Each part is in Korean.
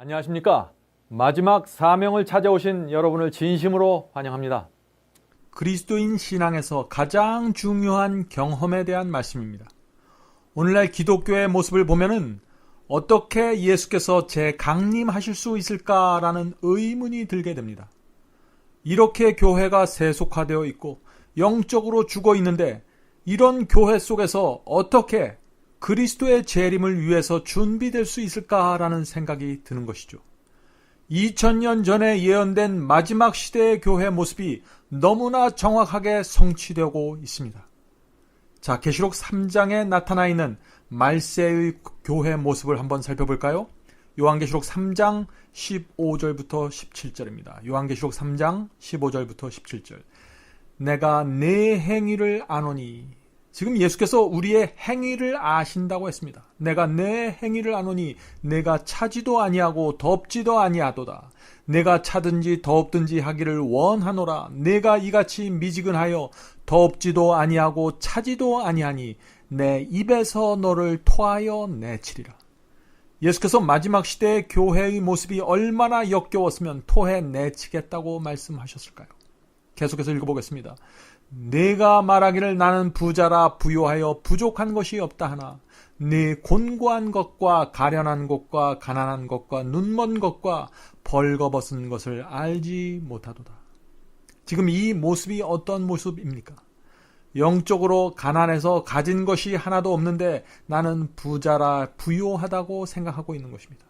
안녕하십니까. 마지막 사명을 찾아오신 여러분을 진심으로 환영합니다. 그리스도인 신앙에서 가장 중요한 경험에 대한 말씀입니다. 오늘날 기독교의 모습을 보면은 어떻게 예수께서 재강림하실 수 있을까라는 의문이 들게 됩니다. 이렇게 교회가 세속화되어 있고 영적으로 죽어 있는데 이런 교회 속에서 어떻게 그리스도의 재림을 위해서 준비될 수 있을까라는 생각이 드는 것이죠. 2000년 전에 예언된 마지막 시대의 교회 모습이 너무나 정확하게 성취되고 있습니다. 자, 계시록 3장에 나타나 있는 말세의 교회 모습을 한번 살펴볼까요? 요한계시록 3장 15절부터 17절입니다. 요한계시록 3장 15절부터 17절. 내가 내 행위를 아노니. 지금 예수께서 우리의 행위를 아신다고 했습니다. 내가 내 행위를 아노니 내가 차지도 아니하고 덥지도 아니하도다. 내가 차든지 덥든지 하기를 원하노라. 내가 이같이 미지근하여 덥지도 아니하고 차지도 아니하니 내 입에서 너를 토하여 내치리라. 예수께서 마지막 시대의 교회의 모습이 얼마나 역겨웠으면 토해 내치겠다고 말씀하셨을까요? 계속해서 읽어보겠습니다. 내가 말하기를 나는 부자라 부요하여 부족한 것이 없다 하나 네 곤고한 것과 가련한 것과 가난한 것과 눈먼 것과 벌거벗은 것을 알지 못하도다. 지금 이 모습이 어떤 모습입니까? 영적으로 가난해서 가진 것이 하나도 없는데 나는 부자라 부요하다고 생각하고 있는 것입니다.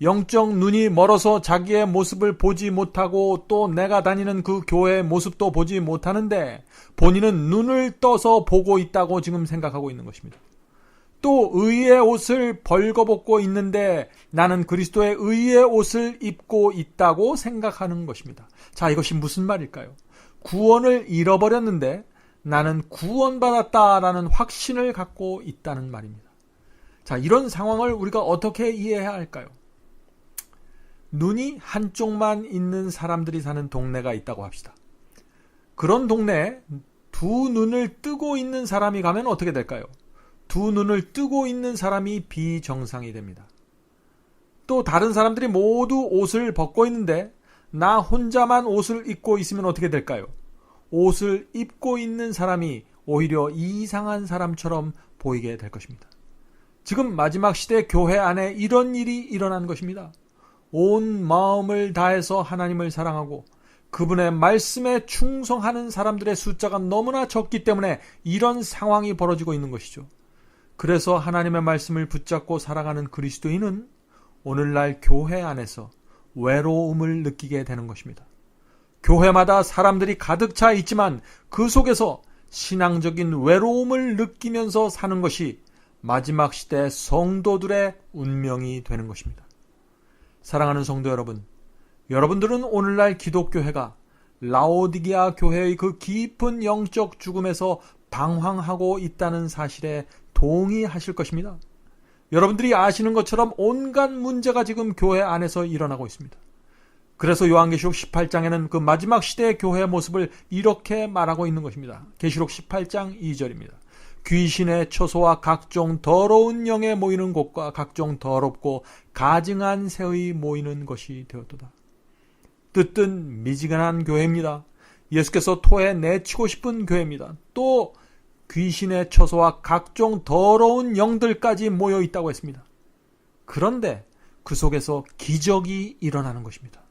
영적 눈이 멀어서 자기의 모습을 보지 못하고 또 내가 다니는 그 교회의 모습도 보지 못하는데 본인은 눈을 떠서 보고 있다고 지금 생각하고 있는 것입니다. 또 의의 옷을 벌거벗고 있는데 나는 그리스도의 의의 옷을 입고 있다고 생각하는 것입니다. 자, 이것이 무슨 말일까요? 구원을 잃어버렸는데 나는 구원받았다라는 확신을 갖고 있다는 말입니다. 자, 이런 상황을 우리가 어떻게 이해해야 할까요? 눈이 한쪽만 있는 사람들이 사는 동네가 있다고 합시다. 그런 동네에 두 눈을 뜨고 있는 사람이 가면 어떻게 될까요? 두 눈을 뜨고 있는 사람이 비정상이 됩니다. 또 다른 사람들이 모두 옷을 벗고 있는데 나 혼자만 옷을 입고 있으면 어떻게 될까요? 옷을 입고 있는 사람이 오히려 이상한 사람처럼 보이게 될 것입니다. 지금 마지막 시대 교회 안에 이런 일이 일어난 것입니다. 온 마음을 다해서 하나님을 사랑하고 그분의 말씀에 충성하는 사람들의 숫자가 너무나 적기 때문에 이런 상황이 벌어지고 있는 것이죠. 그래서 하나님의 말씀을 붙잡고 살아가는 그리스도인은 오늘날 교회 안에서 외로움을 느끼게 되는 것입니다. 교회마다 사람들이 가득 차 있지만 그 속에서 신앙적인 외로움을 느끼면서 사는 것이 마지막 시대 성도들의 운명이 되는 것입니다. 사랑하는 성도 여러분, 여러분들은 오늘날 기독교회가 라오디게아 교회의 그 깊은 영적 죽음에서 방황하고 있다는 사실에 동의하실 것입니다. 여러분들이 아시는 것처럼 온갖 문제가 지금 교회 안에서 일어나고 있습니다. 그래서 요한계시록 18장에는 그 마지막 시대의 교회의 모습을 이렇게 말하고 있는 것입니다. 계시록 18장 2절입니다. 귀신의 처소와 각종 더러운 영에 모이는 곳과 각종 더럽고 가증한 새의 모이는 것이 되었도다. 뜻은 미지근한 교회입니다. 예수께서 토해 내치고 싶은 교회입니다. 또 귀신의 처소와 각종 더러운 영들까지 모여 있다고 했습니다. 그런데 그 속에서 기적이 일어나는 것입니다.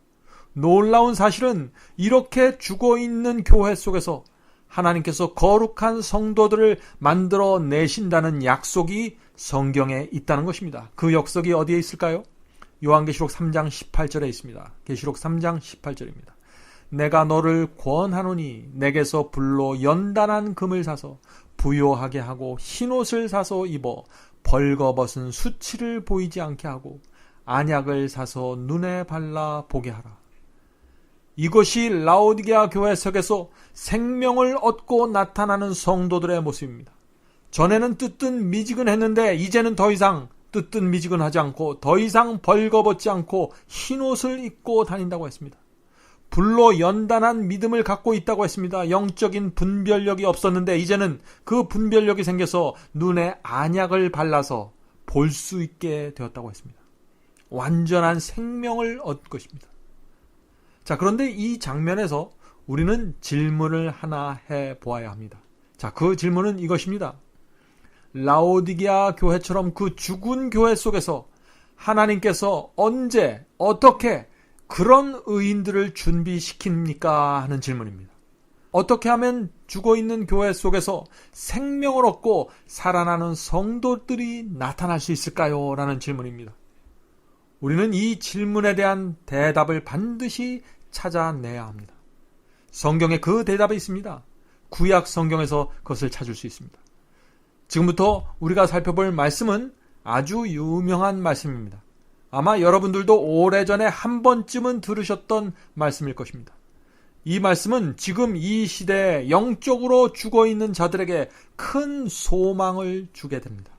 놀라운 사실은 이렇게 죽어있는 교회 속에서 하나님께서 거룩한 성도들을 만들어 내신다는 약속이 성경에 있다는 것입니다. 그 약속이 어디에 있을까요? 요한계시록 3장 18절에 있습니다. 계시록 3장 18절입니다. 내가 너를 권하노니 내게서 불로 연단한 금을 사서 부요하게 하고 흰옷을 사서 입어 벌거벗은 수치를 보이지 않게 하고 안약을 사서 눈에 발라 보게 하라. 이것이 라오디게아 교회 속에서 생명을 얻고 나타나는 성도들의 모습입니다. 전에는 뜨뜻 미지근했는데 이제는 더 이상 뜨뜻 미지근하지 않고 더 이상 벌거벗지 않고 흰옷을 입고 다닌다고 했습니다. 불로 연단한 믿음을 갖고 있다고 했습니다. 영적인 분별력이 없었는데 이제는 그 분별력이 생겨서 눈에 안약을 발라서 볼 수 있게 되었다고 했습니다. 완전한 생명을 얻을 것입니다. 자, 그런데 이 장면에서 우리는 질문을 하나 해 보아야 합니다. 자, 그 질문은 이것입니다. 라오디게아 교회처럼 그 죽은 교회 속에서 하나님께서 언제, 어떻게 그런 의인들을 준비시킵니까? 하는 질문입니다. 어떻게 하면 죽어있는 교회 속에서 생명을 얻고 살아나는 성도들이 나타날 수 있을까요? 라는 질문입니다. 우리는 이 질문에 대한 대답을 반드시 찾아내야 합니다. 성경에 그 대답이 있습니다. 구약 성경에서 그것을 찾을 수 있습니다. 지금부터 우리가 살펴볼 말씀은 아주 유명한 말씀입니다. 아마 여러분들도 오래전에 한 번쯤은 들으셨던 말씀일 것입니다. 이 말씀은 지금 이 시대에 영적으로 죽어있는 자들에게 큰 소망을 주게 됩니다.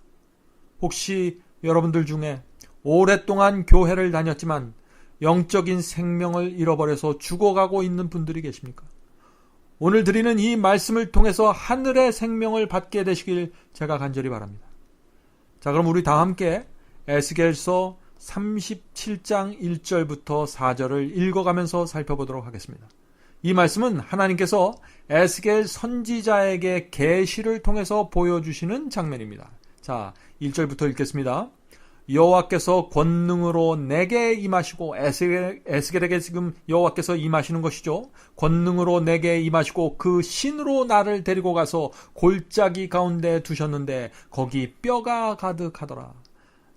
혹시 여러분들 중에 오랫동안 교회를 다녔지만 영적인 생명을 잃어버려서 죽어가고 있는 분들이 계십니까? 오늘 드리는 이 말씀을 통해서 하늘의 생명을 받게 되시길 제가 간절히 바랍니다. 자, 그럼 우리 다 함께 에스겔서 37장 1절부터 4절을 읽어가면서 살펴보도록 하겠습니다. 이 말씀은 하나님께서 에스겔 선지자에게 계시를 통해서 보여주시는 장면입니다. 자, 1절부터 읽겠습니다. 여호와께서 권능으로 내게 임하시고, 에스겔에게 지금 여호와께서 임하시는 것이죠. 권능으로 내게 임하시고 그 신으로 나를 데리고 가서 골짜기 가운데 두셨는데 거기 뼈가 가득하더라.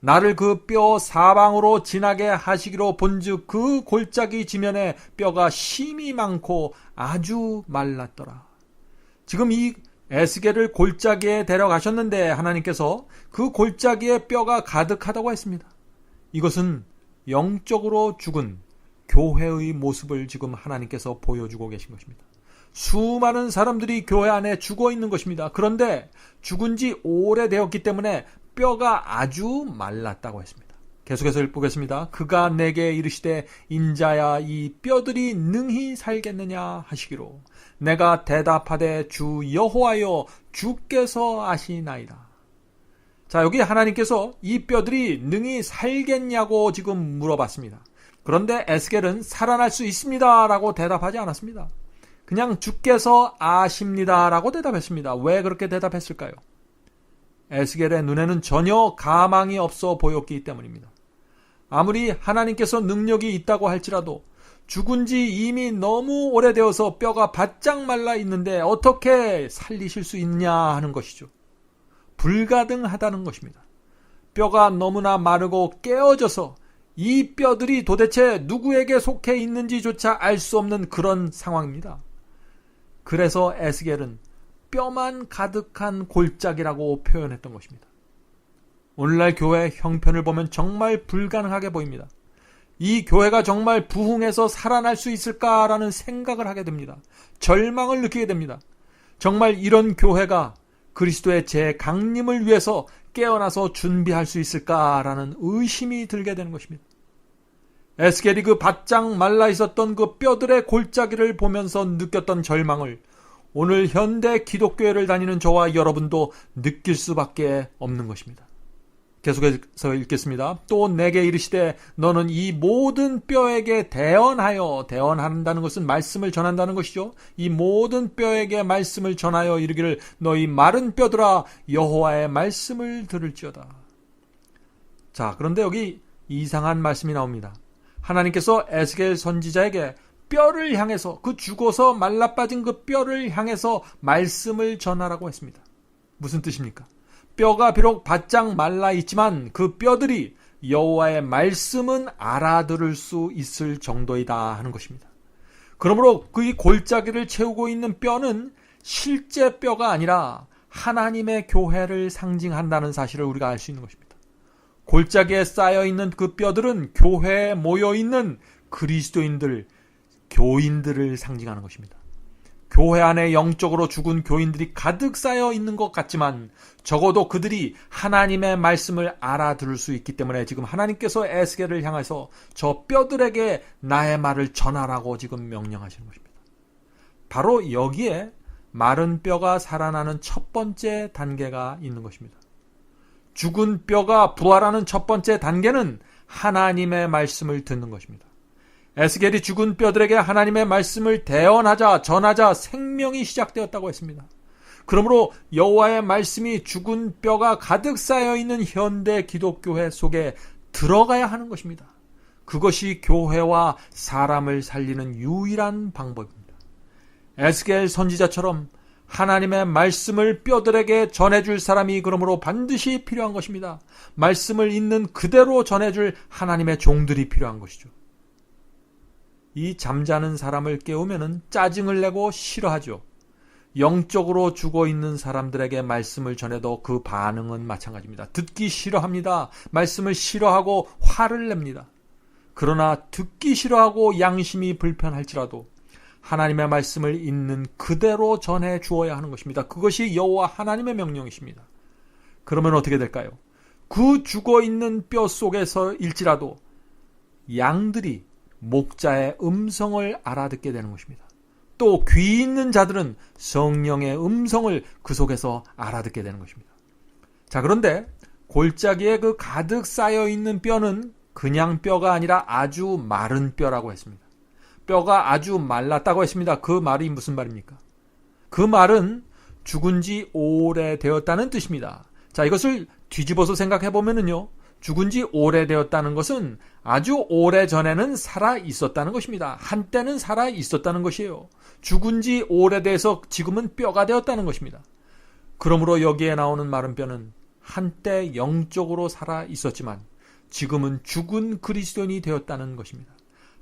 나를 그 뼈 사방으로 지나게 하시기로 본즉 그 골짜기 지면에 뼈가 심이 많고 아주 말랐더라. 지금 이 에스겔을 골짜기에 데려가셨는데 하나님께서 그 골짜기에 뼈가 가득하다고 했습니다. 이것은 영적으로 죽은 교회의 모습을 지금 하나님께서 보여주고 계신 것입니다. 수많은 사람들이 교회 안에 죽어 있는 것입니다. 그런데 죽은 지 오래되었기 때문에 뼈가 아주 말랐다고 했습니다. 계속해서 읽보겠습니다. 그가 내게 이르시되 인자야 이 뼈들이 능히 살겠느냐 하시기로 내가 대답하되 주 여호와여 주께서 아시나이다. 자, 여기 하나님께서 이 뼈들이 능히 살겠냐고 지금 물어봤습니다. 그런데 에스겔은 살아날 수 있습니다 라고 대답하지 않았습니다. 그냥 주께서 아십니다 라고 대답했습니다. 왜 그렇게 대답했을까요? 에스겔의 눈에는 전혀 가망이 없어 보였기 때문입니다. 아무리 하나님께서 능력이 있다고 할지라도 죽은 지 이미 너무 오래되어서 뼈가 바짝 말라 있는데 어떻게 살리실 수 있냐 하는 것이죠. 불가능하다는 것입니다. 뼈가 너무나 마르고 깨어져서 이 뼈들이 도대체 누구에게 속해 있는지조차 알 수 없는 그런 상황입니다. 그래서 에스겔은 뼈만 가득한 골짜기라고 표현했던 것입니다. 오늘날 교회 형편을 보면 정말 불가능하게 보입니다. 이 교회가 정말 부흥해서 살아날 수 있을까라는 생각을 하게 됩니다. 절망을 느끼게 됩니다. 정말 이런 교회가 그리스도의 재강림을 위해서 깨어나서 준비할 수 있을까라는 의심이 들게 되는 것입니다. 에스겔이 그 바짝 말라 있었던 그 뼈들의 골짜기를 보면서 느꼈던 절망을 오늘 현대 기독교회를 다니는 저와 여러분도 느낄 수밖에 없는 것입니다. 계속해서 읽겠습니다. 또 내게 이르시되 너는 이 모든 뼈에게 대언한다는 것은 말씀을 전한다는 것이죠. 이 모든 뼈에게 말씀을 전하여 이르기를 너희 마른 뼈들아 여호와의 말씀을 들을지어다. 자, 그런데 여기 이상한 말씀이 나옵니다. 하나님께서 에스겔 선지자에게 뼈를 향해서 그 죽어서 말라빠진 그 뼈를 향해서 말씀을 전하라고 했습니다. 무슨 뜻입니까? 뼈가 비록 바짝 말라 있지만 그 뼈들이 여호와의 말씀은 알아들을 수 있을 정도이다 하는 것입니다. 그러므로 그 골짜기를 채우고 있는 뼈는 실제 뼈가 아니라 하나님의 교회를 상징한다는 사실을 우리가 알 수 있는 것입니다. 골짜기에 쌓여있는 그 뼈들은 교회에 모여있는 그리스도인들, 교인들을 상징하는 것입니다. 교회 안에 영적으로 죽은 교인들이 가득 쌓여 있는 것 같지만 적어도 그들이 하나님의 말씀을 알아들을 수 있기 때문에 지금 하나님께서 에스겔을 향해서 저 뼈들에게 나의 말을 전하라고 지금 명령하시는 것입니다. 바로 여기에 마른 뼈가 살아나는 첫 번째 단계가 있는 것입니다. 죽은 뼈가 부활하는 첫 번째 단계는 하나님의 말씀을 듣는 것입니다. 에스겔이 죽은 뼈들에게 하나님의 말씀을 대언하자 전하자 생명이 시작되었다고 했습니다. 그러므로 여호와의 말씀이 죽은 뼈가 가득 쌓여있는 현대 기독교회 속에 들어가야 하는 것입니다. 그것이 교회와 사람을 살리는 유일한 방법입니다. 에스겔 선지자처럼 하나님의 말씀을 뼈들에게 전해줄 사람이 그러므로 반드시 필요한 것입니다. 말씀을 있는 그대로 전해줄 하나님의 종들이 필요한 것이죠. 이 잠자는 사람을 깨우면 짜증을 내고 싫어하죠. 영적으로 죽어있는 사람들에게 말씀을 전해도 그 반응은 마찬가지입니다. 듣기 싫어합니다. 말씀을 싫어하고 화를 냅니다. 그러나 듣기 싫어하고 양심이 불편할지라도 하나님의 말씀을 있는 그대로 전해 주어야 하는 것입니다. 그것이 여호와 하나님의 명령이십니다. 그러면 어떻게 될까요? 그 죽어있는 뼈 속에서일지라도 양들이 목자의 음성을 알아듣게 되는 것입니다. 또 귀 있는 자들은 성령의 음성을 그 속에서 알아듣게 되는 것입니다. 자, 그런데 골짜기에 그 가득 쌓여있는 뼈는 그냥 뼈가 아니라 아주 마른 뼈라고 했습니다. 뼈가 아주 말랐다고 했습니다. 그 말이 무슨 말입니까? 그 말은 죽은 지 오래되었다는 뜻입니다. 자, 이것을 뒤집어서 생각해 보면은요, 죽은 지 오래되었다는 것은 아주 오래전에는 살아 있었다는 것입니다. 한때는 살아 있었다는 것이에요. 죽은 지 오래돼서 지금은 뼈가 되었다는 것입니다. 그러므로 여기에 나오는 마른 뼈는 한때 영적으로 살아 있었지만 지금은 죽은 그리스도인이 되었다는 것입니다.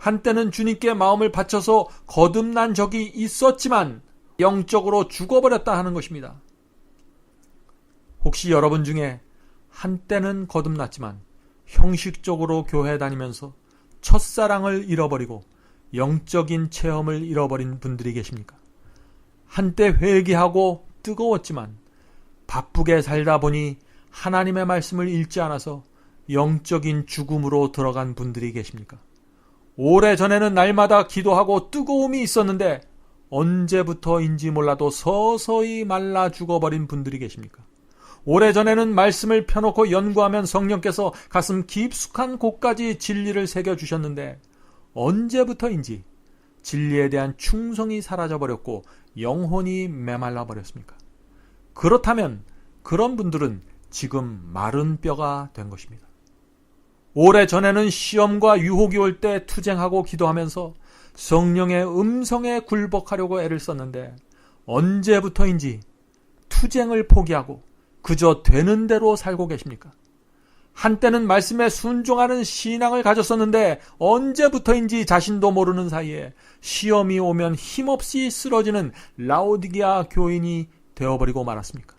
한때는 주님께 마음을 바쳐서 거듭난 적이 있었지만 영적으로 죽어버렸다 하는 것입니다. 혹시 여러분 중에 한때는 거듭났지만 형식적으로 교회 다니면서 첫사랑을 잃어버리고 영적인 체험을 잃어버린 분들이 계십니까? 한때 회개하고 뜨거웠지만 바쁘게 살다 보니 하나님의 말씀을 읽지 않아서 영적인 죽음으로 들어간 분들이 계십니까? 오래전에는 날마다 기도하고 뜨거움이 있었는데 언제부터인지 몰라도 서서히 말라 죽어버린 분들이 계십니까? 오래전에는 말씀을 펴놓고 연구하면 성령께서 가슴 깊숙한 곳까지 진리를 새겨주셨는데 언제부터인지 진리에 대한 충성이 사라져버렸고 영혼이 메말라 버렸습니까? 그렇다면 그런 분들은 지금 마른 뼈가 된 것입니다. 오래전에는 시험과 유혹이 올 때 투쟁하고 기도하면서 성령의 음성에 굴복하려고 애를 썼는데 언제부터인지 투쟁을 포기하고 그저 되는 대로 살고 계십니까? 한때는 말씀에 순종하는 신앙을 가졌었는데 언제부터인지 자신도 모르는 사이에 시험이 오면 힘없이 쓰러지는 라오디게아 교인이 되어버리고 말았습니까?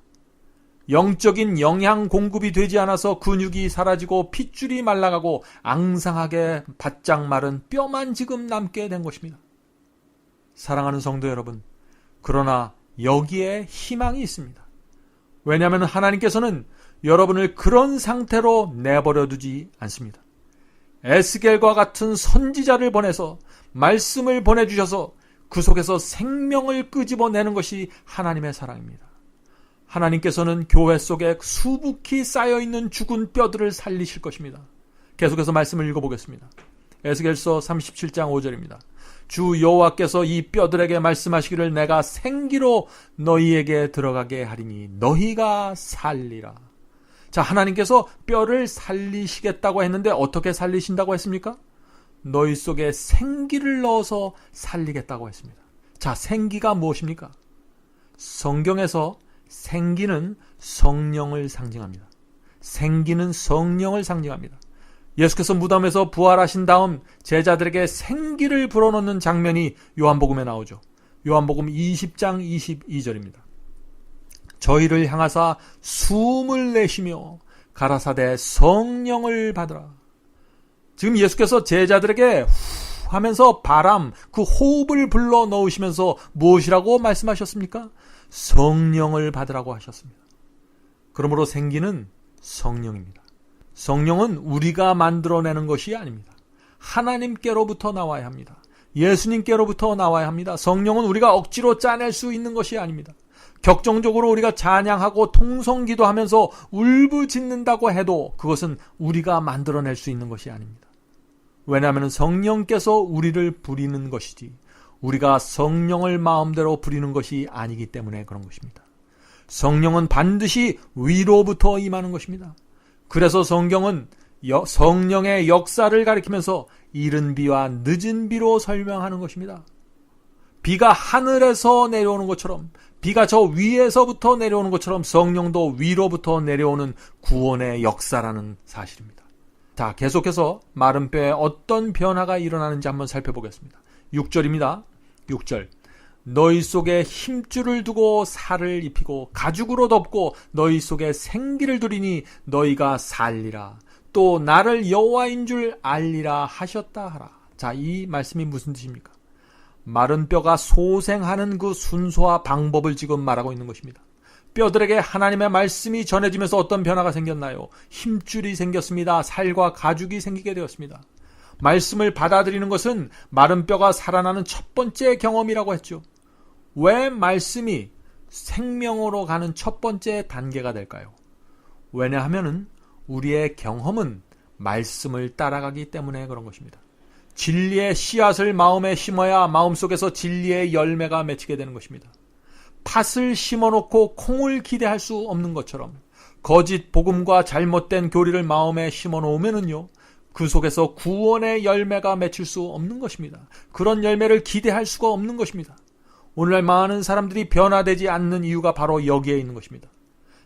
영적인 영양 공급이 되지 않아서 근육이 사라지고 핏줄이 말라가고 앙상하게 바짝 마른 뼈만 지금 남게 된 것입니다. 사랑하는 성도 여러분, 그러나 여기에 희망이 있습니다. 왜냐하면 하나님께서는 여러분을 그런 상태로 내버려 두지 않습니다. 에스겔과 같은 선지자를 보내서 말씀을 보내주셔서 그 속에서 생명을 끄집어내는 것이 하나님의 사랑입니다. 하나님께서는 교회 속에 수북히 쌓여있는 죽은 뼈들을 살리실 것입니다. 계속해서 말씀을 읽어보겠습니다. 에스겔서 37장 5절입니다. 주 여호와께서 이 뼈들에게 말씀하시기를 내가 생기로 너희에게 들어가게 하리니 너희가 살리라. 자, 하나님께서 뼈를 살리시겠다고 했는데 어떻게 살리신다고 했습니까? 너희 속에 생기를 넣어서 살리겠다고 했습니다. 자, 생기가 무엇입니까? 성경에서 생기는 성령을 상징합니다. 생기는 성령을 상징합니다. 예수께서 무덤에서 부활하신 다음 제자들에게 생기를 불어넣는 장면이 요한복음에 나오죠. 요한복음 20장 22절입니다. 저희를 향하사 숨을 내쉬며 가라사대 성령을 받으라. 지금 예수께서 제자들에게 후 하면서 바람, 그 호흡을 불러 넣으시면서 무엇이라고 말씀하셨습니까? 성령을 받으라고 하셨습니다. 그러므로 생기는 성령입니다. 성령은 우리가 만들어내는 것이 아닙니다. 하나님께로부터 나와야 합니다. 예수님께로부터 나와야 합니다. 성령은 우리가 억지로 짜낼 수 있는 것이 아닙니다. 격정적으로 우리가 찬양하고 통성기도 하면서 울부짖는다고 해도 그것은 우리가 만들어낼 수 있는 것이 아닙니다. 왜냐하면 성령께서 우리를 부리는 것이지 우리가 성령을 마음대로 부리는 것이 아니기 때문에 그런 것입니다. 성령은 반드시 위로부터 임하는 것입니다. 그래서 성경은 성령의 역사를 가리키면서 이른 비와 늦은 비로 설명하는 것입니다. 비가 하늘에서 내려오는 것처럼, 비가 저 위에서부터 내려오는 것처럼 성령도 위로부터 내려오는 구원의 역사라는 사실입니다. 자, 계속해서 마른 뼈에 어떤 변화가 일어나는지 한번 살펴보겠습니다. 6절입니다. 6절. 너희 속에 힘줄을 두고 살을 입히고 가죽으로 덮고 너희 속에 생기를 두리니 너희가 살리라. 또 나를 여호와인 줄 알리라 하셨다 하라. 자, 이 말씀이 무슨 뜻입니까? 마른 뼈가 소생하는 그 순서와 방법을 지금 말하고 있는 것입니다. 뼈들에게 하나님의 말씀이 전해지면서 어떤 변화가 생겼나요? 힘줄이 생겼습니다. 살과 가죽이 생기게 되었습니다. 말씀을 받아들이는 것은 마른 뼈가 살아나는 첫 번째 경험이라고 했죠. 왜 말씀이 생명으로 가는 첫 번째 단계가 될까요? 왜냐하면 우리의 경험은 말씀을 따라가기 때문에 그런 것입니다. 진리의 씨앗을 마음에 심어야 마음속에서 진리의 열매가 맺히게 되는 것입니다. 팥을 심어놓고 콩을 기대할 수 없는 것처럼 거짓 복음과 잘못된 교리를 마음에 심어놓으면은요, 그 속에서 구원의 열매가 맺힐 수 없는 것입니다. 그런 열매를 기대할 수가 없는 것입니다. 오늘날 많은 사람들이 변화되지 않는 이유가 바로 여기에 있는 것입니다.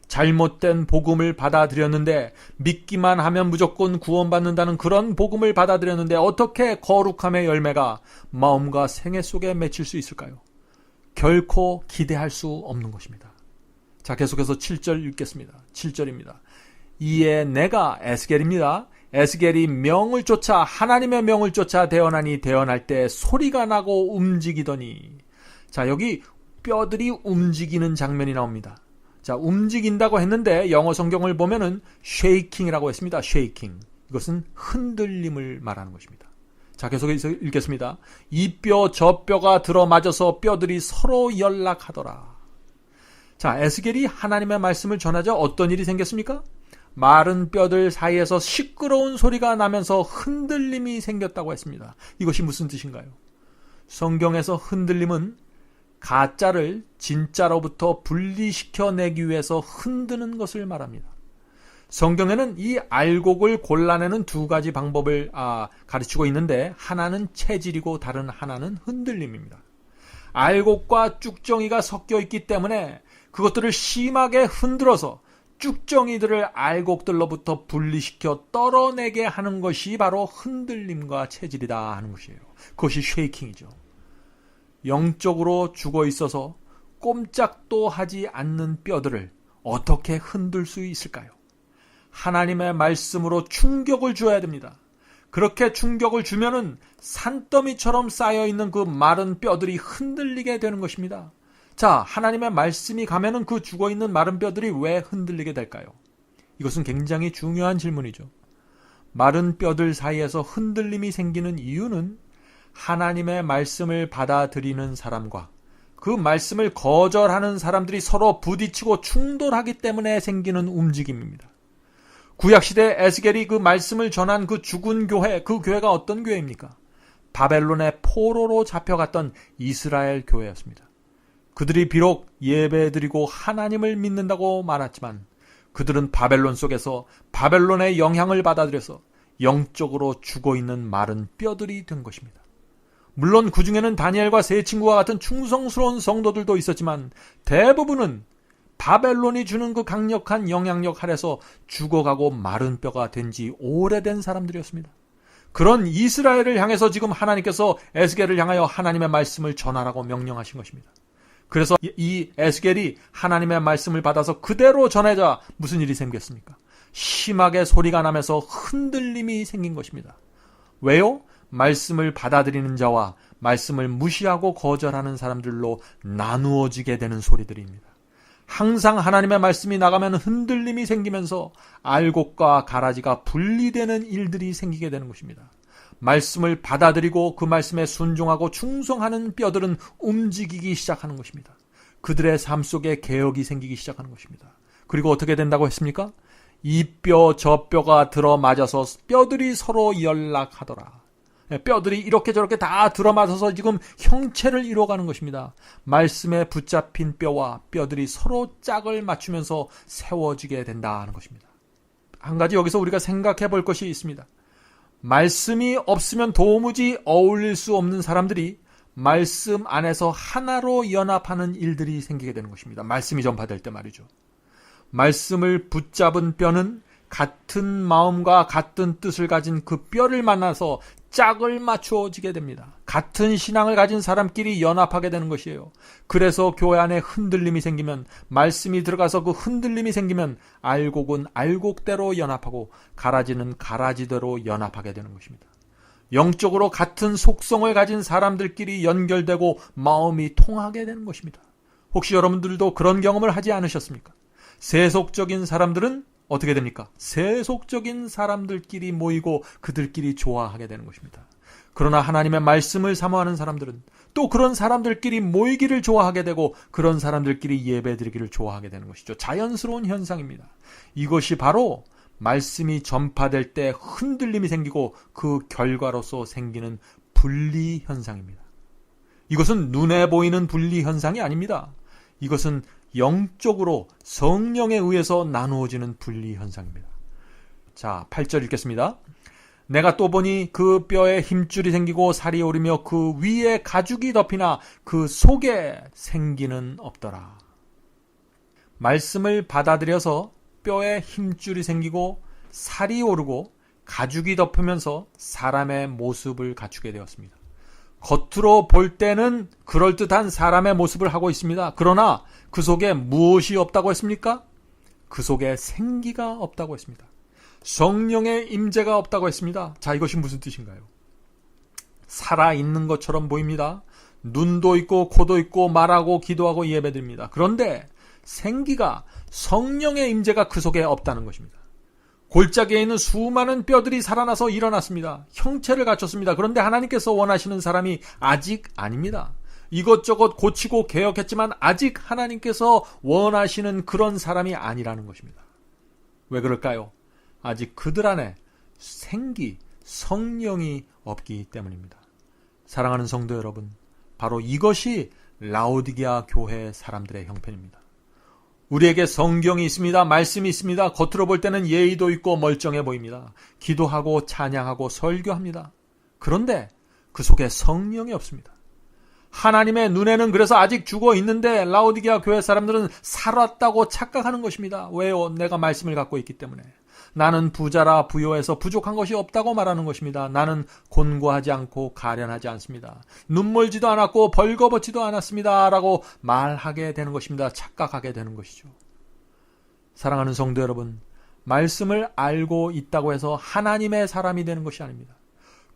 잘못된 복음을 받아들였는데, 믿기만 하면 무조건 구원받는다는 그런 복음을 받아들였는데 어떻게 거룩함의 열매가 마음과 생애 속에 맺힐 수 있을까요? 결코 기대할 수 없는 것입니다. 자, 계속해서 7절 읽겠습니다. 7절입니다. 이에 내가 에스겔입니다. 에스겔이 명을 쫓아 하나님의 명을 쫓아 대언하니 대언할 때 소리가 나고 움직이더니, 자, 여기 뼈들이 움직이는 장면이 나옵니다. 자, 움직인다고 했는데 영어 성경을 보면은 쉐이킹이라고 했습니다. 쉐이킹. 이것은 흔들림을 말하는 것입니다. 자, 계속해서 읽겠습니다. 이 뼈 저 뼈가 들어맞아서 뼈들이 서로 연락하더라. 자, 에스겔이 하나님의 말씀을 전하자 어떤 일이 생겼습니까? 마른 뼈들 사이에서 시끄러운 소리가 나면서 흔들림이 생겼다고 했습니다. 이것이 무슨 뜻인가요? 성경에서 흔들림은 가짜를 진짜로부터 분리시켜내기 위해서 흔드는 것을 말합니다. 성경에는 이 알곡을 골라내는 두 가지 방법을 가르치고 있는데, 하나는 체질이고 다른 하나는 흔들림입니다. 알곡과 쭉정이가 섞여 있기 때문에 그것들을 심하게 흔들어서 쭉정이들을 알곡들로부터 분리시켜 떨어내게 하는 것이 바로 흔들림과 체질이다 하는 것이에요. 그것이 쉐이킹이죠. 영적으로 죽어 있어서 꼼짝도 하지 않는 뼈들을 어떻게 흔들 수 있을까요? 하나님의 말씀으로 충격을 줘야 됩니다. 그렇게 충격을 주면은 산더미처럼 쌓여있는 그 마른 뼈들이 흔들리게 되는 것입니다. 자, 하나님의 말씀이 가면은 그 죽어있는 마른 뼈들이 왜 흔들리게 될까요? 이것은 굉장히 중요한 질문이죠. 마른 뼈들 사이에서 흔들림이 생기는 이유는 하나님의 말씀을 받아들이는 사람과 그 말씀을 거절하는 사람들이 서로 부딪히고 충돌하기 때문에 생기는 움직임입니다. 구약시대 에스겔이 그 말씀을 전한 그 죽은 교회, 그 교회가 어떤 교회입니까? 바벨론의 포로로 잡혀갔던 이스라엘 교회였습니다. 그들이 비록 예배드리고 하나님을 믿는다고 말했지만 그들은 바벨론 속에서 바벨론의 영향을 받아들여서 영적으로 죽어있는 마른 뼈들이 된 것입니다. 물론 그 중에는 다니엘과 세 친구와 같은 충성스러운 성도들도 있었지만 대부분은 바벨론이 주는 그 강력한 영향력 아래서 죽어가고 마른 뼈가 된 지 오래된 사람들이었습니다. 그런 이스라엘을 향해서 지금 하나님께서 에스겔을 향하여 하나님의 말씀을 전하라고 명령하신 것입니다. 그래서 이 에스겔이 하나님의 말씀을 받아서 그대로 전하자 무슨 일이 생겼습니까? 심하게 소리가 나면서 흔들림이 생긴 것입니다. 왜요? 말씀을 받아들이는 자와 말씀을 무시하고 거절하는 사람들로 나누어지게 되는 소리들입니다. 항상 하나님의 말씀이 나가면 흔들림이 생기면서 알곡과 가라지가 분리되는 일들이 생기게 되는 것입니다. 말씀을 받아들이고 그 말씀에 순종하고 충성하는 뼈들은 움직이기 시작하는 것입니다. 그들의 삶 속에 개혁이 생기기 시작하는 것입니다. 그리고 어떻게 된다고 했습니까? 이 뼈 저 뼈가 들어맞아서 뼈들이 서로 연락하더라. 뼈들이 이렇게 저렇게 다 들어맞아서 지금 형체를 이루어가는 것입니다. 말씀에 붙잡힌 뼈와 뼈들이 서로 짝을 맞추면서 세워지게 된다는 것입니다. 한 가지 여기서 우리가 생각해 볼 것이 있습니다. 말씀이 없으면 도무지 어울릴 수 없는 사람들이 말씀 안에서 하나로 연합하는 일들이 생기게 되는 것입니다. 말씀이 전파될 때 말이죠. 말씀을 붙잡은 뼈는 같은 마음과 같은 뜻을 가진 그 뼈를 만나서 짝을 맞추어지게 됩니다. 같은 신앙을 가진 사람끼리 연합하게 되는 것이에요. 그래서 교회 안에 흔들림이 생기면, 말씀이 들어가서 그 흔들림이 생기면 알곡은 알곡대로 연합하고 가라지는 가라지대로 연합하게 되는 것입니다. 영적으로 같은 속성을 가진 사람들끼리 연결되고 마음이 통하게 되는 것입니다. 혹시 여러분들도 그런 경험을 하지 않으셨습니까? 세속적인 사람들은 어떻게 됩니까? 세속적인 사람들끼리 모이고 그들끼리 좋아하게 되는 것입니다. 그러나 하나님의 말씀을 사모하는 사람들은 또 그런 사람들끼리 모이기를 좋아하게 되고 그런 사람들끼리 예배드리기를 좋아하게 되는 것이죠. 자연스러운 현상입니다. 이것이 바로 말씀이 전파될 때 흔들림이 생기고 그 결과로서 생기는 분리 현상입니다. 이것은 눈에 보이는 분리 현상이 아닙니다. 이것은 영적으로 성령에 의해서 나누어지는 분리 현상입니다. 자, 8절 읽겠습니다. 내가 또 보니 그 뼈에 힘줄이 생기고 살이 오르며 그 위에 가죽이 덮이나 그 속에 생기는 없더라. 말씀을 받아들여서 뼈에 힘줄이 생기고 살이 오르고 가죽이 덮으면서 사람의 모습을 갖추게 되었습니다. 겉으로 볼 때는 그럴듯한 사람의 모습을 하고 있습니다. 그러나 그 속에 무엇이 없다고 했습니까? 그 속에 생기가 없다고 했습니다. 성령의 임재가 없다고 했습니다. 자, 이것이 무슨 뜻인가요? 살아있는 것처럼 보입니다. 눈도 있고 코도 있고 말하고 기도하고 예배드립니다. 그런데 생기가, 성령의 임재가 그 속에 없다는 것입니다. 골짜기에 있는 수많은 뼈들이 살아나서 일어났습니다. 형체를 갖췄습니다. 그런데 하나님께서 원하시는 사람이 아직 아닙니다. 이것저것 고치고 개혁했지만 아직 하나님께서 원하시는 그런 사람이 아니라는 것입니다. 왜 그럴까요? 아직 그들 안에 생기, 성령이 없기 때문입니다. 사랑하는 성도 여러분, 바로 이것이 라오디게아 교회 사람들의 형편입니다. 우리에게 성경이 있습니다. 말씀이 있습니다. 겉으로 볼 때는 예의도 있고 멀쩡해 보입니다. 기도하고 찬양하고 설교합니다. 그런데 그 속에 성령이 없습니다. 하나님의 눈에는 그래서 아직 죽어 있는데 라오디게아 교회 사람들은 살았다고 착각하는 것입니다. 왜요? 내가 말씀을 갖고 있기 때문에. 나는 부자라 부요해서 부족한 것이 없다고 말하는 것입니다. 나는 곤고하지 않고 가련하지 않습니다. 눈멀지도 않았고 벌거벗지도 않았습니다. 라고 말하게 되는 것입니다. 착각하게 되는 것이죠. 사랑하는 성도 여러분, 말씀을 알고 있다고 해서 하나님의 사람이 되는 것이 아닙니다.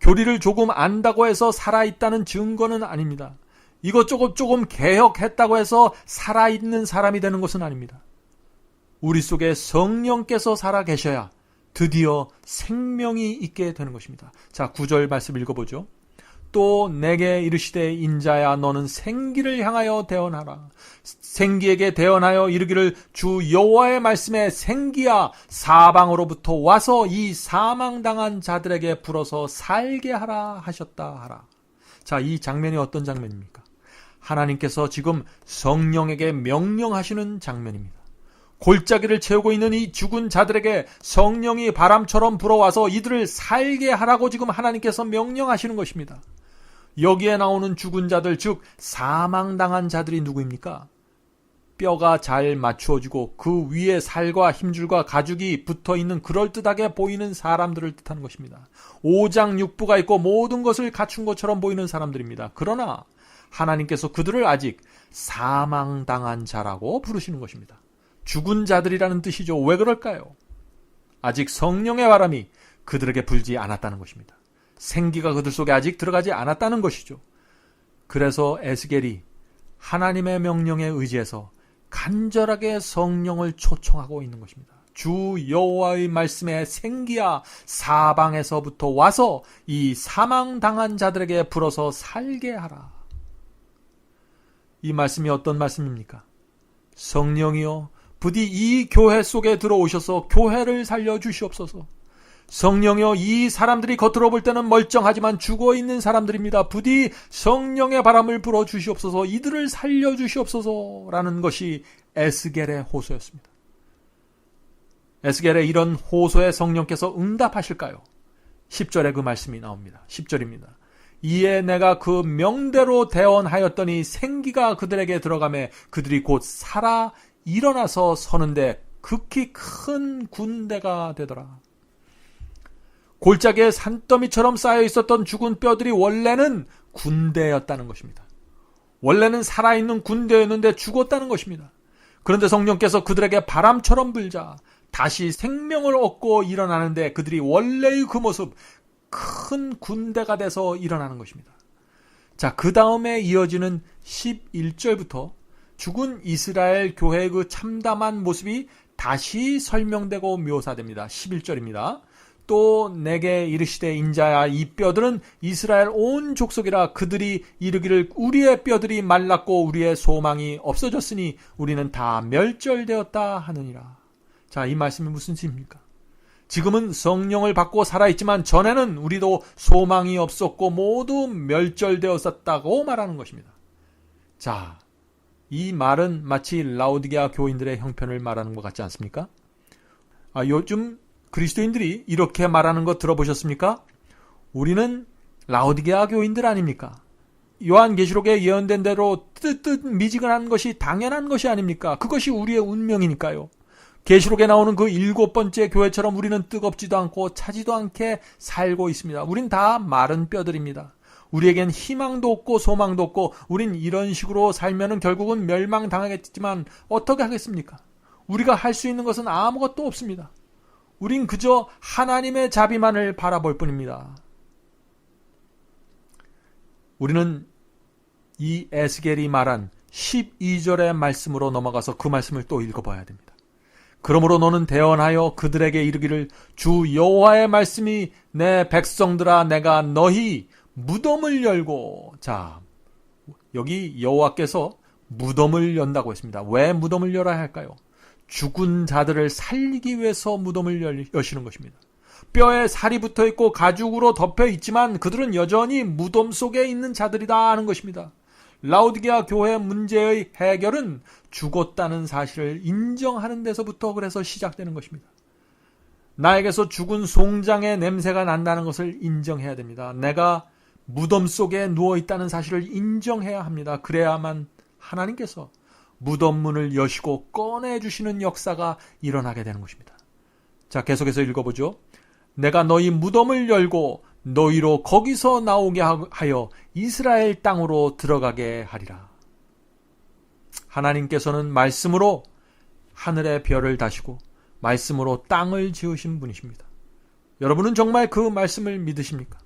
교리를 조금 안다고 해서 살아있다는 증거는 아닙니다. 이것저것 조금 개혁했다고 해서 살아있는 사람이 되는 것은 아닙니다. 우리 속에 성령께서 살아 계셔야 드디어 생명이 있게 되는 것입니다. 자, 9절 말씀 읽어보죠. 또 내게 이르시되 인자야 너는 생기를 향하여 대언하라. 생기에게 대언하여 이르기를 주 여호와의 말씀에 생기야 사방으로부터 와서 이 사망당한 자들에게 불어서 살게 하라 하셨다 하라. 자, 이 장면이 어떤 장면입니까? 하나님께서 지금 성령에게 명령하시는 장면입니다. 골짜기를 채우고 있는 이 죽은 자들에게 성령이 바람처럼 불어와서 이들을 살게 하라고 지금 하나님께서 명령하시는 것입니다. 여기에 나오는 죽은 자들, 즉 사망당한 자들이 누구입니까? 뼈가 잘 맞추어지고 그 위에 살과 힘줄과 가죽이 붙어있는 그럴듯하게 보이는 사람들을 뜻하는 것입니다. 오장육부가 있고 모든 것을 갖춘 것처럼 보이는 사람들입니다. 그러나 하나님께서 그들을 아직 사망당한 자라고 부르시는 것입니다. 죽은 자들이라는 뜻이죠. 왜 그럴까요? 아직 성령의 바람이 그들에게 불지 않았다는 것입니다. 생기가 그들 속에 아직 들어가지 않았다는 것이죠. 그래서 에스겔이 하나님의 명령에 의지해서 간절하게 성령을 초청하고 있는 것입니다. 주 여호와의 말씀에 생기야 사방에서부터 와서 이 사망당한 자들에게 불어서 살게 하라. 이 말씀이 어떤 말씀입니까? 성령이여 부디 이 교회 속에 들어오셔서 교회를 살려주시옵소서. 성령이여 이 사람들이 겉으로 볼 때는 멀쩡하지만 죽어있는 사람들입니다. 부디 성령의 바람을 불어주시옵소서. 이들을 살려주시옵소서 라는 것이 에스겔의 호소였습니다. 에스겔의 이런 호소에 성령께서 응답하실까요? 10절에 그 말씀이 나옵니다. 10절입니다. 이에 내가 그 명대로 대언하였더니 생기가 그들에게 들어가매 그들이 곧 살아 일어나서 서는데 극히 큰 군대가 되더라. 골짜기에 산더미처럼 쌓여 있었던 죽은 뼈들이 원래는 군대였다는 것입니다. 원래는 살아있는 군대였는데 죽었다는 것입니다. 그런데 성령께서 그들에게 바람처럼 불자 다시 생명을 얻고 일어나는데 그들이 원래의 그 모습, 큰 군대가 돼서 일어나는 것입니다. 자, 그 다음에 이어지는 11절부터 죽은 이스라엘 교회의 그 참담한 모습이 다시 설명되고 묘사됩니다. 11절입니다. 또 내게 이르시되 인자야 이 뼈들은 이스라엘 온 족속이라 그들이 이르기를 우리의 뼈들이 말랐고 우리의 소망이 없어졌으니 우리는 다 멸절되었다 하느니라. 자, 이 말씀이 무슨 뜻입니까? 지금은 성령을 받고 살아있지만 전에는 우리도 소망이 없었고 모두 멸절되었었다고 말하는 것입니다. 자, 이 말은 마치 라오디게아 교인들의 형편을 말하는 것 같지 않습니까? 요즘 그리스도인들이 이렇게 말하는 거 들어보셨습니까? 우리는 라오디게아 교인들 아닙니까? 요한계시록에 예언된 대로 뜨뜻미지근한 것이 당연한 것이 아닙니까? 그것이 우리의 운명이니까요. 계시록에 나오는 그 7번째 교회처럼 우리는 뜨겁지도 않고 차지도 않게 살고 있습니다. 우린 다 마른 뼈들입니다. 우리에겐 희망도 없고 소망도 없고 우린 이런 식으로 살면은 결국은 멸망당하겠지만 어떻게 하겠습니까? 우리가 할 수 있는 것은 아무것도 없습니다. 우린 그저 하나님의 자비만을 바라볼 뿐입니다. 우리는 이 에스겔이 말한 12절의 말씀으로 넘어가서 그 말씀을 또 읽어봐야 됩니다. 그러므로 너는 대언하여 그들에게 이르기를 주 여호와의 말씀이 내 백성들아 내가 너희 무덤을 열고. 자, 여기 여호와께서 무덤을 연다고 했습니다. 왜 무덤을 열어야 할까요? 죽은 자들을 살리기 위해서 무덤을 여시는 것입니다. 뼈에 살이 붙어 있고 가죽으로 덮여 있지만 그들은 여전히 무덤 속에 있는 자들이다 하는 것입니다. 라오디게아 교회 문제의 해결은 죽었다는 사실을 인정하는 데서부터 그래서 시작되는 것입니다. 나에게서 죽은 송장의 냄새가 난다는 것을 인정해야 됩니다. 내가 무덤 속에 누워있다는 사실을 인정해야 합니다. 그래야만 하나님께서 무덤 문을 여시고 꺼내주시는 역사가 일어나게 되는 것입니다. 자, 계속해서 읽어보죠. 내가 너희 무덤을 열고 너희로 거기서 나오게 하여 이스라엘 땅으로 들어가게 하리라. 하나님께서는 말씀으로 하늘의 별을 다시고 말씀으로 땅을 지으신 분이십니다. 여러분은 정말 그 말씀을 믿으십니까?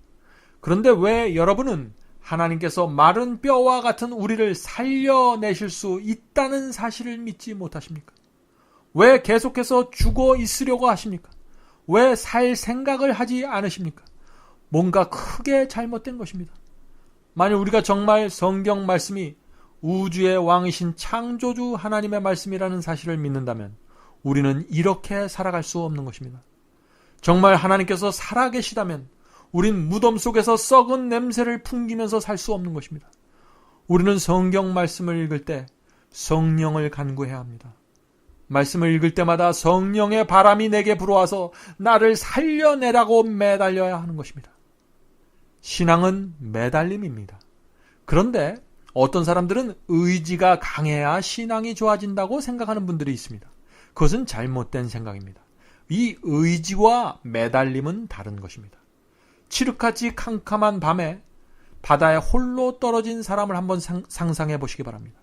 그런데 왜 여러분은 하나님께서 마른 뼈와 같은 우리를 살려내실 수 있다는 사실을 믿지 못하십니까? 왜 계속해서 죽어 있으려고 하십니까? 왜 살 생각을 하지 않으십니까? 뭔가 크게 잘못된 것입니다. 만약 우리가 정말 성경 말씀이 우주의 왕이신 창조주 하나님의 말씀이라는 사실을 믿는다면 우리는 이렇게 살아갈 수 없는 것입니다. 정말 하나님께서 살아계시다면 우린 무덤 속에서 썩은 냄새를 풍기면서 살 수 없는 것입니다. 우리는 성경 말씀을 읽을 때 성령을 간구해야 합니다. 말씀을 읽을 때마다 성령의 바람이 내게 불어와서 나를 살려내라고 매달려야 하는 것입니다. 신앙은 매달림입니다. 그런데 어떤 사람들은 의지가 강해야 신앙이 좋아진다고 생각하는 분들이 있습니다. 그것은 잘못된 생각입니다. 이 의지와 매달림은 다른 것입니다. 칠흑같이 캄캄한 밤에 바다에 홀로 떨어진 사람을 한번 상상해 보시기 바랍니다.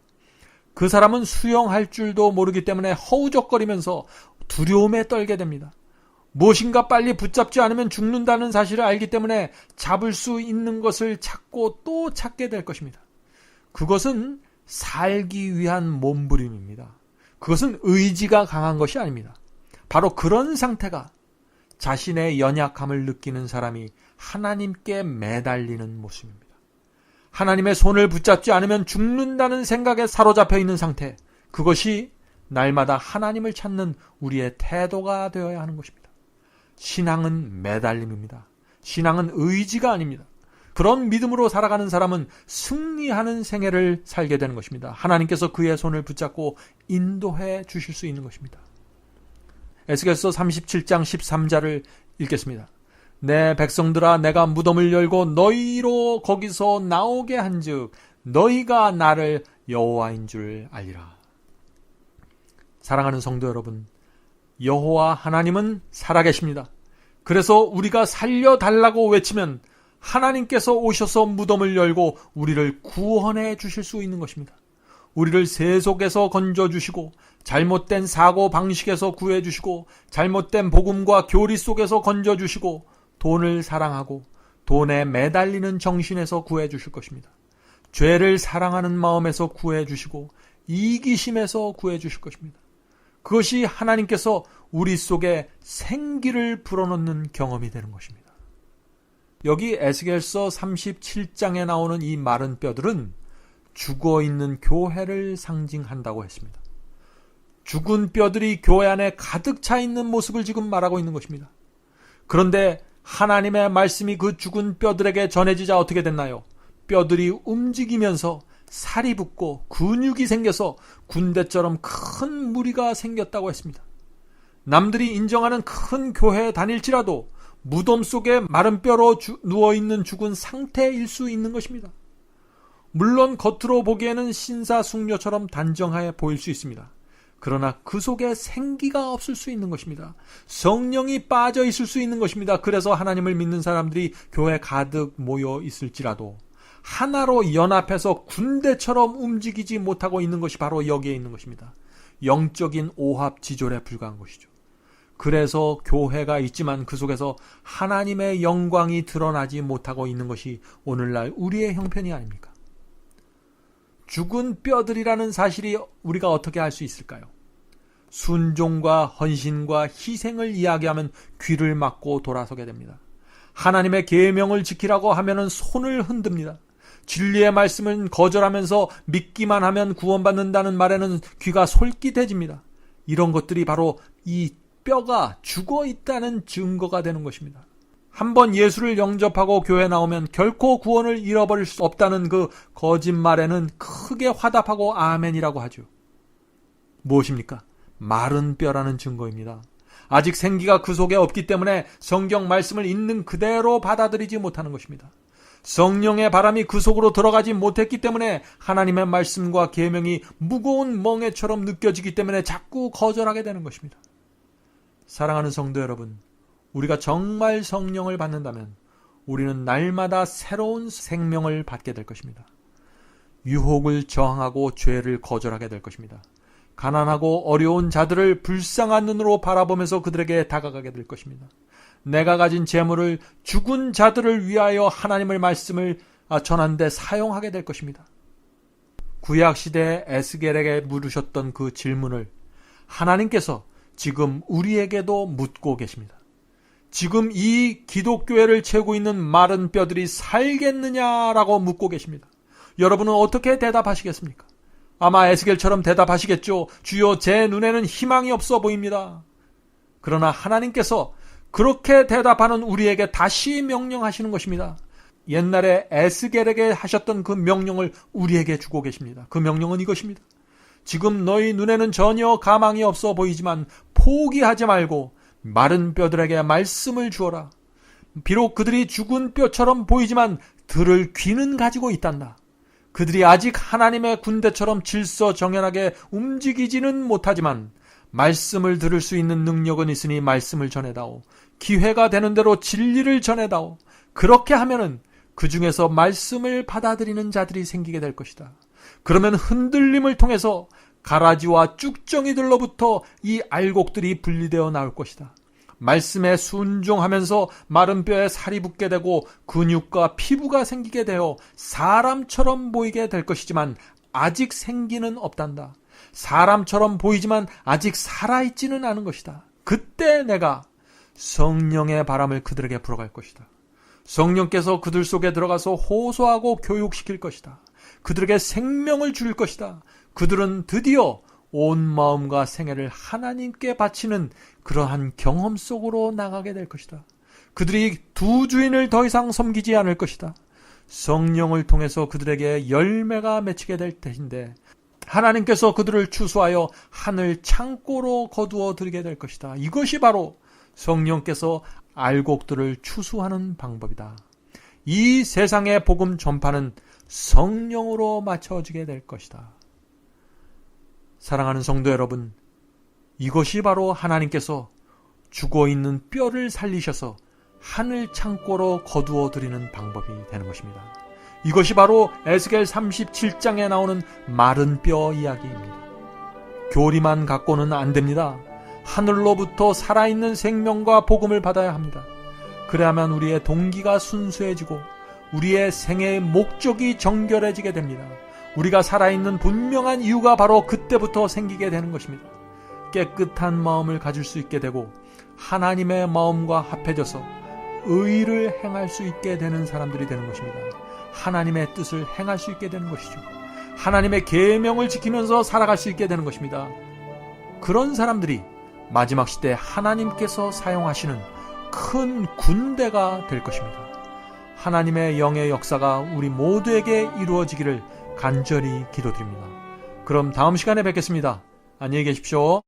그 사람은 수영할 줄도 모르기 때문에 허우적거리면서 두려움에 떨게 됩니다. 무엇인가 빨리 붙잡지 않으면 죽는다는 사실을 알기 때문에 잡을 수 있는 것을 찾고 또 찾게 될 것입니다. 그것은 살기 위한 몸부림입니다. 그것은 의지가 강한 것이 아닙니다. 바로 그런 상태가 자신의 연약함을 느끼는 사람이 하나님께 매달리는 모습입니다. 하나님의 손을 붙잡지 않으면 죽는다는 생각에 사로잡혀 있는 상태, 그것이 날마다 하나님을 찾는 우리의 태도가 되어야 하는 것입니다. 신앙은 매달림입니다. 신앙은 의지가 아닙니다. 그런 믿음으로 살아가는 사람은 승리하는 생애를 살게 되는 것입니다. 하나님께서 그의 손을 붙잡고 인도해 주실 수 있는 것입니다. 에스겔서 37장 13절을 읽겠습니다. 내 백성들아, 내가 무덤을 열고 너희로 거기서 나오게 한즉 너희가 나를 여호와인 줄 알리라. 사랑하는 성도 여러분, 여호와 하나님은 살아계십니다. 그래서 우리가 살려달라고 외치면 하나님께서 오셔서 무덤을 열고 우리를 구원해 주실 수 있는 것입니다. 우리를 세속에서 건져주시고 잘못된 사고방식에서 구해주시고 잘못된 복음과 교리 속에서 건져주시고 돈을 사랑하고 돈에 매달리는 정신에서 구해주실 것입니다. 죄를 사랑하는 마음에서 구해주시고 이기심에서 구해주실 것입니다. 그것이 하나님께서 우리 속에 생기를 불어넣는 경험이 되는 것입니다. 여기 에스겔서 37장에 나오는 이 마른 뼈들은 죽어있는 교회를 상징한다고 했습니다. 죽은 뼈들이 교회 안에 가득 차 있는 모습을 지금 말하고 있는 것입니다. 그런데 하나님의 말씀이 그 죽은 뼈들에게 전해지자 어떻게 됐나요? 뼈들이 움직이면서 살이 붙고 근육이 생겨서 군대처럼 큰 무리가 생겼다고 했습니다. 남들이 인정하는 큰 교회에 다닐지라도 무덤 속에 마른 뼈로 누워있는 죽은 상태일 수 있는 것입니다. 물론 겉으로 보기에는 신사숙녀처럼 단정해 보일 수 있습니다. 그러나 그 속에 생기가 없을 수 있는 것입니다. 성령이 빠져 있을 수 있는 것입니다. 그래서 하나님을 믿는 사람들이 교회 가득 모여 있을지라도 하나로 연합해서 군대처럼 움직이지 못하고 있는 것이 바로 여기에 있는 것입니다. 영적인 오합지졸에 불과한 것이죠. 그래서 교회가 있지만 그 속에서 하나님의 영광이 드러나지 못하고 있는 것이 오늘날 우리의 형편이 아닙니까? 죽은 뼈들이라는 사실이 우리가 어떻게 알 수 있을까요? 순종과 헌신과 희생을 이야기하면 귀를 막고 돌아서게 됩니다. 하나님의 계명을 지키라고 하면은 손을 흔듭니다. 진리의 말씀은 거절하면서 믿기만 하면 구원받는다는 말에는 귀가 솔깃해집니다. 이런 것들이 바로 이 뼈가 죽어 있다는 증거가 되는 것입니다. 한번 예수를 영접하고 교회 나오면 결코 구원을 잃어버릴 수 없다는 그 거짓말에는 크게 화답하고 아멘이라고 하죠. 무엇입니까? 마른 뼈라는 증거입니다. 아직 생기가 그 속에 없기 때문에 성경 말씀을 있는 그대로 받아들이지 못하는 것입니다. 성령의 바람이 그 속으로 들어가지 못했기 때문에 하나님의 말씀과 계명이 무거운 멍에처럼 느껴지기 때문에 자꾸 거절하게 되는 것입니다. 사랑하는 성도 여러분, 우리가 정말 성령을 받는다면 우리는 날마다 새로운 생명을 받게 될 것입니다. 유혹을 저항하고 죄를 거절하게 될 것입니다. 가난하고 어려운 자들을 불쌍한 눈으로 바라보면서 그들에게 다가가게 될 것입니다. 내가 가진 재물을 죽은 자들을 위하여 하나님의 말씀을 전하는 데 사용하게 될 것입니다. 구약시대에 에스겔에게 물으셨던 그 질문을 하나님께서 지금 우리에게도 묻고 계십니다. 지금 이 기독교회를 채우고 있는 마른 뼈들이 살겠느냐라고 묻고 계십니다. 여러분은 어떻게 대답하시겠습니까? 아마 에스겔처럼 대답하시겠죠. 주여, 제 눈에는 희망이 없어 보입니다. 그러나 하나님께서 그렇게 대답하는 우리에게 다시 명령하시는 것입니다. 옛날에 에스겔에게 하셨던 그 명령을 우리에게 주고 계십니다. 그 명령은 이것입니다. 지금 너희 눈에는 전혀 가망이 없어 보이지만 포기하지 말고 마른 뼈들에게 말씀을 주어라. 비록 그들이 죽은 뼈처럼 보이지만 들을 귀는 가지고 있단다. 그들이 아직 하나님의 군대처럼 질서정연하게 움직이지는 못하지만 말씀을 들을 수 있는 능력은 있으니 말씀을 전해다오. 기회가 되는 대로 진리를 전해다오. 그렇게 하면은 그 중에서 말씀을 받아들이는 자들이 생기게 될 것이다. 그러면 흔들림을 통해서 가라지와 쭉정이들로부터 이 알곡들이 분리되어 나올 것이다. 말씀에 순종하면서 마른 뼈에 살이 붙게 되고 근육과 피부가 생기게 되어 사람처럼 보이게 될 것이지만 아직 생기는 없단다. 사람처럼 보이지만 아직 살아있지는 않은 것이다. 그때 내가 성령의 바람을 그들에게 불어갈 것이다. 성령께서 그들 속에 들어가서 호소하고 교육시킬 것이다. 그들에게 생명을 줄 것이다. 그들은 드디어 온 마음과 생애를 하나님께 바치는 그러한 경험 속으로 나가게 될 것이다. 그들이 두 주인을 더 이상 섬기지 않을 것이다. 성령을 통해서 그들에게 열매가 맺히게 될 것인데 하나님께서 그들을 추수하여 하늘 창고로 거두어 들이게 될 것이다. 이것이 바로 성령께서 알곡들을 추수하는 방법이다. 이 세상의 복음 전파는 성령으로 맞춰지게 될 것이다. 사랑하는 성도 여러분, 이것이 바로 하나님께서 죽어있는 뼈를 살리셔서 하늘 창고로 거두어 드리는 방법이 되는 것입니다. 이것이 바로 에스겔 37장에 나오는 마른 뼈 이야기입니다. 교리만 갖고는 안 됩니다. 하늘로부터 살아있는 생명과 복음을 받아야 합니다. 그래야만 우리의 동기가 순수해지고 우리의 생애의 목적이 정결해지게 됩니다. 우리가 살아있는 분명한 이유가 바로 그때부터 생기게 되는 것입니다. 깨끗한 마음을 가질 수 있게 되고 하나님의 마음과 합해져서 의를 행할 수 있게 되는 사람들이 되는 것입니다. 하나님의 뜻을 행할 수 있게 되는 것이죠. 하나님의 계명을 지키면서 살아갈 수 있게 되는 것입니다. 그런 사람들이 마지막 시대 하나님께서 사용하시는 큰 군대가 될 것입니다. 하나님의 영의 역사가 우리 모두에게 이루어지기를 간절히 기도드립니다. 그럼 다음 시간에 뵙겠습니다. 안녕히 계십시오.